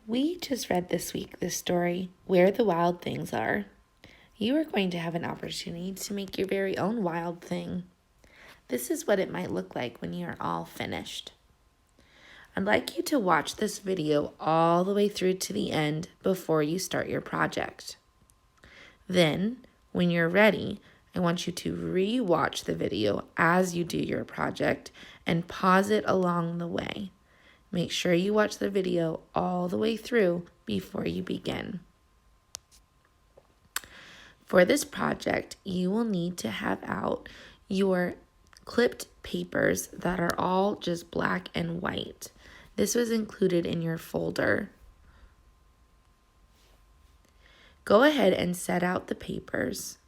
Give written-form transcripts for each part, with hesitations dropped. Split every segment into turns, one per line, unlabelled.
We just read this week the story, Where the Wild Things Are. You are going to have an opportunity to make your very own wild thing. This is what it might look like when you are all finished. I'd like you to watch this video all the way through to the end before you start your project. Then, when you're ready, I want you to re-watch the video as you do your project and pause it along the way. Make sure you watch the video all the way through before you begin. For this project, you will need to have out your clipped papers that are all just black and white. This was included in your folder. Go ahead and set out the papers.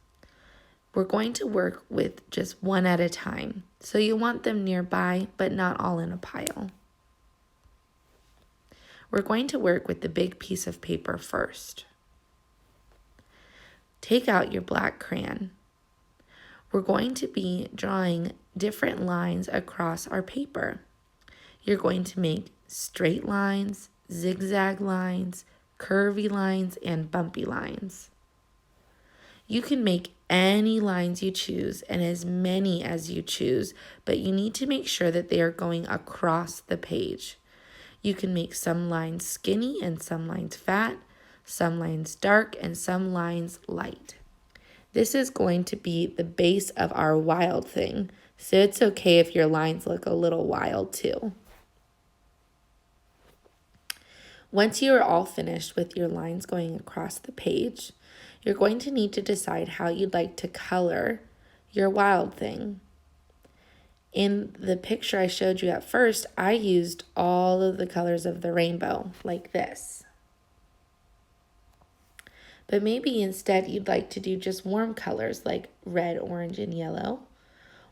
We're going to work with just one at a time, so you want them nearby but not all in a pile. We're going to work with the big piece of paper first. Take out your black crayon. We're going to be drawing different lines across our paper. You're going to make straight lines, zigzag lines, curvy lines, and bumpy lines. You can make any lines you choose and as many as you choose, but you need to make sure that they are going across the page. You can make some lines skinny and some lines fat, some lines dark and some lines light. This is going to be the base of our wild thing, so it's okay if your lines look a little wild too. Once you are all finished with your lines going across the page, you're going to need to decide how you'd like to color your wild thing. In the picture I showed you at first, I used all of the colors of the rainbow, like this. But maybe instead you'd like to do just warm colors like red, orange, and yellow.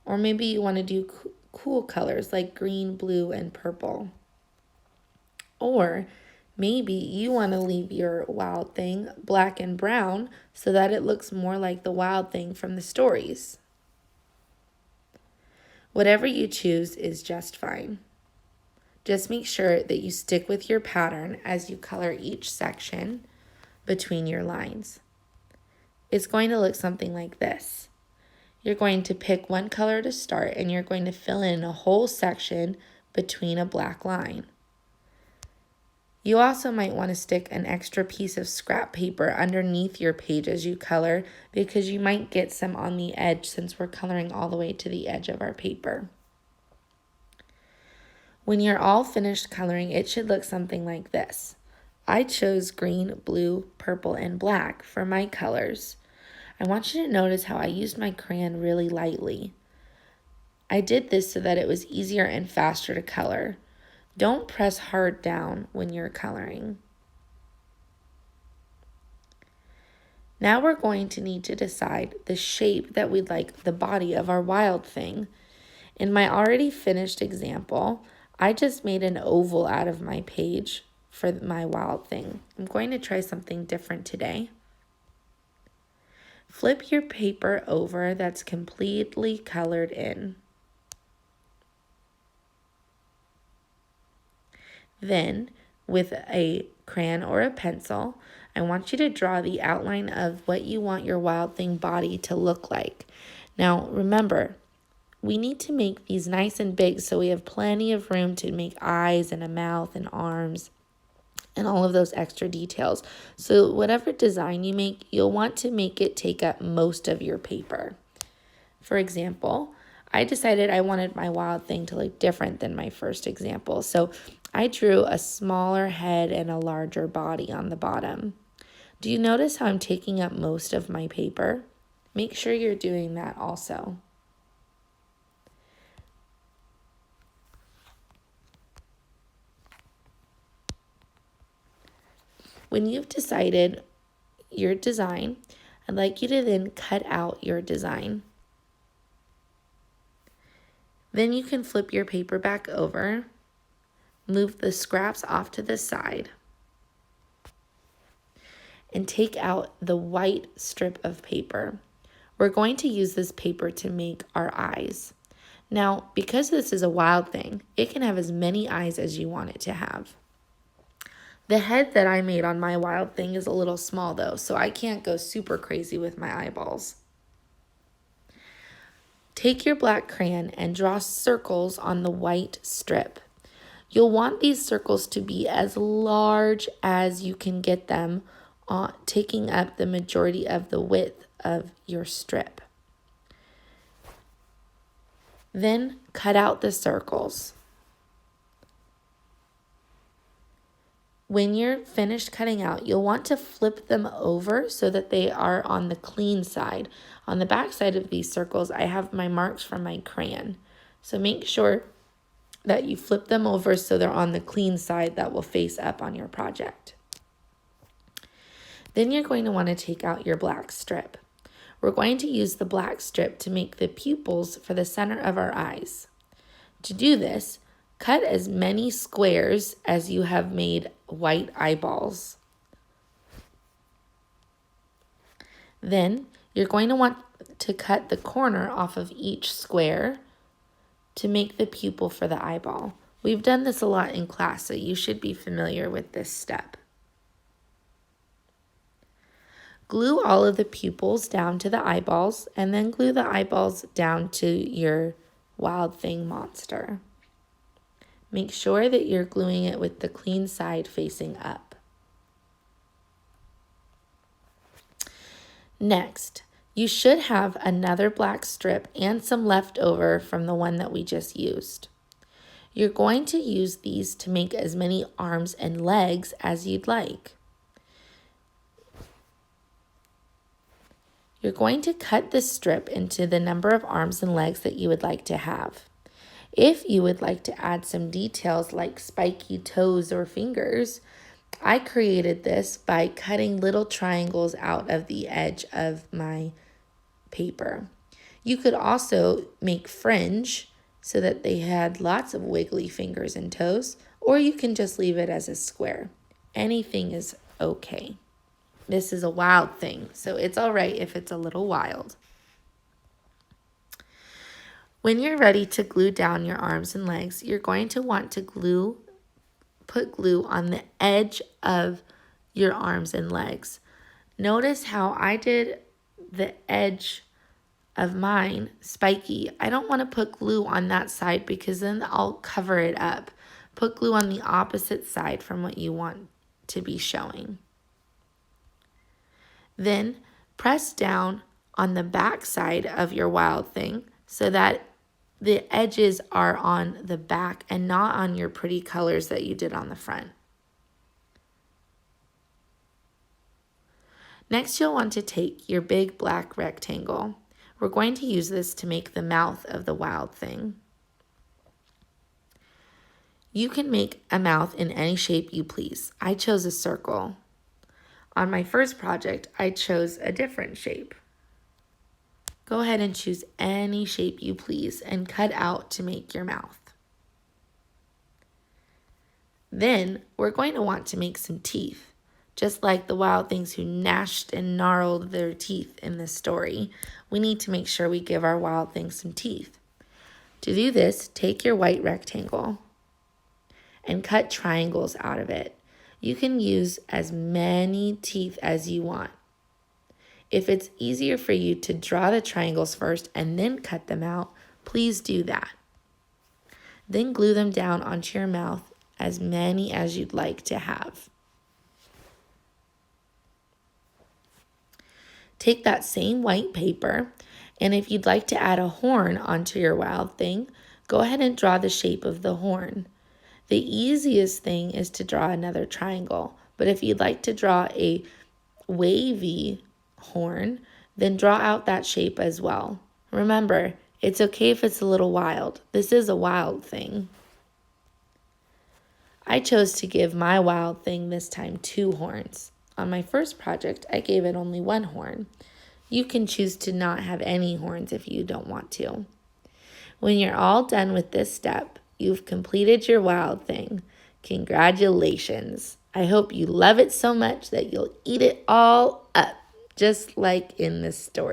Or maybe you want to do cool colors like green, blue, and purple. Or maybe you want to leave your wild thing black and brown so that it looks more like the wild thing from the stories. Whatever you choose is just fine. Just make sure that you stick with your pattern as you color each section between your lines. It's going to look something like this. You're going to pick one color to start and you're going to fill in a whole section between a black line. You also might want to stick an extra piece of scrap paper underneath your page as you color because you might get some on the edge since we're coloring all the way to the edge of our paper. When you're all finished coloring, it should look something like this. I chose green, blue, purple, and black for my colors. I want you to notice how I used my crayon really lightly. I did this so that it was easier and faster to color. Don't press hard down when you're coloring. Now we're going to need to decide the shape that we'd like the body of our wild thing. In my already finished example, I just made an oval out of my page for my wild thing. I'm going to try something different today. Flip your paper over that's completely colored in. Then, with a crayon or a pencil, I want you to draw the outline of what you want your wild thing body to look like. Now, remember, we need to make these nice and big so we have plenty of room to make eyes and a mouth and arms and all of those extra details. So whatever design you make, you'll want to make it take up most of your paper. For example, I decided I wanted my wild thing to look different than my first example. So I drew a smaller head and a larger body on the bottom. Do you notice how I'm taking up most of my paper? Make sure you're doing that also. When you've decided your design, I'd like you to then cut out your design. Then you can flip your paper back over, move the scraps off to the side, and take out the white strip of paper. We're going to use this paper to make our eyes. Now, because this is a wild thing, it can have as many eyes as you want it to have. The head that I made on my wild thing is a little small though, so I can't go super crazy with my eyeballs. Take your black crayon and draw circles on the white strip. You'll want these circles to be as large as you can get them, taking up the majority of the width of your strip. Then cut out the circles. When you're finished cutting out, you'll want to flip them over so that they are on the clean side. On the back side of these circles, I have my marks from my crayon. So make sure that you flip them over so they're on the clean side that will face up on your project. Then you're going to want to take out your black strip. We're going to use the black strip to make the pupils for the center of our eyes. To do this, cut as many squares as you have made white eyeballs. Then you're going to want to cut the corner off of each square to make the pupil for the eyeball. We've done this a lot in class, so you should be familiar with this step. Glue all of the pupils down to the eyeballs, and then glue the eyeballs down to your Wild Thing monster. Make sure that you're gluing it with the clean side facing up. Next, you should have another black strip and some left over from the one that we just used. You're going to use these to make as many arms and legs as you'd like. You're going to cut the strip into the number of arms and legs that you would like to have. If you would like to add some details like spiky toes or fingers, I created this by cutting little triangles out of the edge of my paper. You could also make fringe so that they had lots of wiggly fingers and toes, or you can just leave it as a square. Anything is okay. This is a wild thing, so it's all right if it's a little wild. When you're ready to glue down your arms and legs, you're going to want to put glue on the edge of your arms and legs. Notice how I did the edge of mine spiky. I don't want to put glue on that side because then I'll cover it up. Put glue on the opposite side from what you want to be showing. Then press down on the back side of your wild thing so that the edges are on the back and not on your pretty colors that you did on the front. Next, you'll want to take your big black rectangle. We're going to use this to make the mouth of the wild thing. You can make a mouth in any shape you please. I chose a circle. On my first project, I chose a different shape. Go ahead and choose any shape you please and cut out to make your mouth. Then we're going to want to make some teeth, just like the wild things who gnashed and gnarled their teeth in this story. We need to make sure we give our wild things some teeth. To do this, take your white rectangle and cut triangles out of it. You can use as many teeth as you want. If it's easier for you to draw the triangles first and then cut them out, please do that. Then glue them down onto your mouth, as many as you'd like to have. Take that same white paper, and if you'd like to add a horn onto your wild thing, go ahead and draw the shape of the horn. The easiest thing is to draw another triangle, but if you'd like to draw a wavy horn, then draw out that shape as well. Remember, it's okay if it's a little wild. This is a wild thing. I chose to give my wild thing this time 2 horns. On my first project, I gave it only 1 horn. You can choose to not have any horns if you don't want to. When you're all done with this step, you've completed your wild thing. Congratulations. I hope you love it so much that you'll eat it all up, just like in this story.